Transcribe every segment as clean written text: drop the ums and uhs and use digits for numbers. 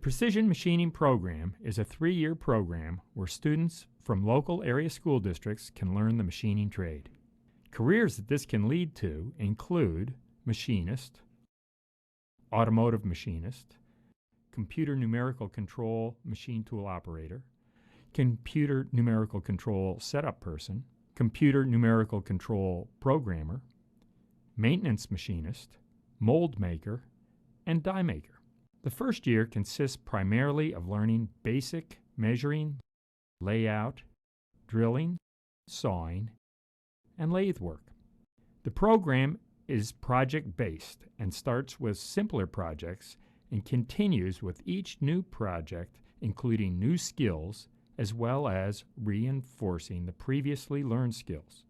Precision Machining Program is a 3-year program where students from local area school districts can learn the machining trade. Careers that this can lead to include machinist, automotive machinist, computer numerical control machine tool operator, computer numerical control setup person, computer numerical control programmer, maintenance machinist, mold maker, and die maker. The first year consists primarily of learning basic measuring, layout, drilling, sawing, and lathe work. The program is project-based and starts with simpler projects and continues with each new project including new skills as well as reinforcing the previously learned skills.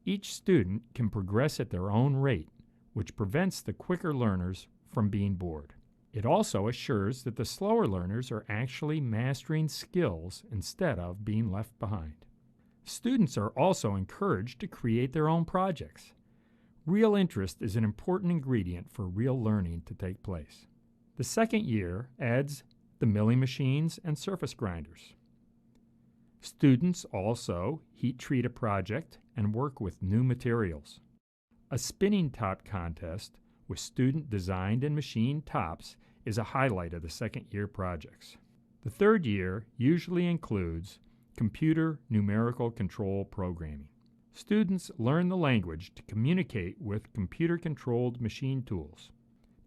Each student can progress at their own rate, which prevents the quicker learners from being bored. It also assures that the slower learners are actually mastering skills instead of being left behind. Students are also encouraged to create their own projects. Real interest is an important ingredient for real learning to take place. The second year adds the milling machines and surface grinders. Students also heat treat a project and work with new materials. A spinning top contest with student-designed and machined tops is a highlight of the second-year projects. The third year usually includes computer numerical control programming. Students learn the language to communicate with computer-controlled machine tools.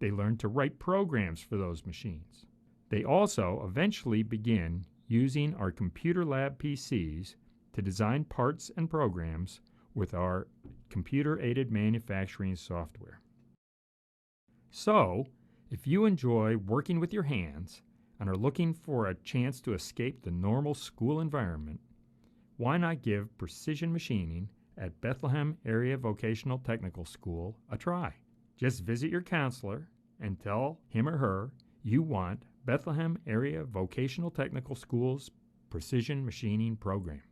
They learn to write programs for those machines. They also eventually begin using our computer lab PCs to design parts and programs with our computer-aided manufacturing software. So, if you enjoy working with your hands and are looking for a chance to escape the normal school environment, why not give precision machining at Bethlehem Area Vocational Technical School a try? Just visit your counselor and tell him or her you want Bethlehem Area Vocational Technical School's Precision Machining Program.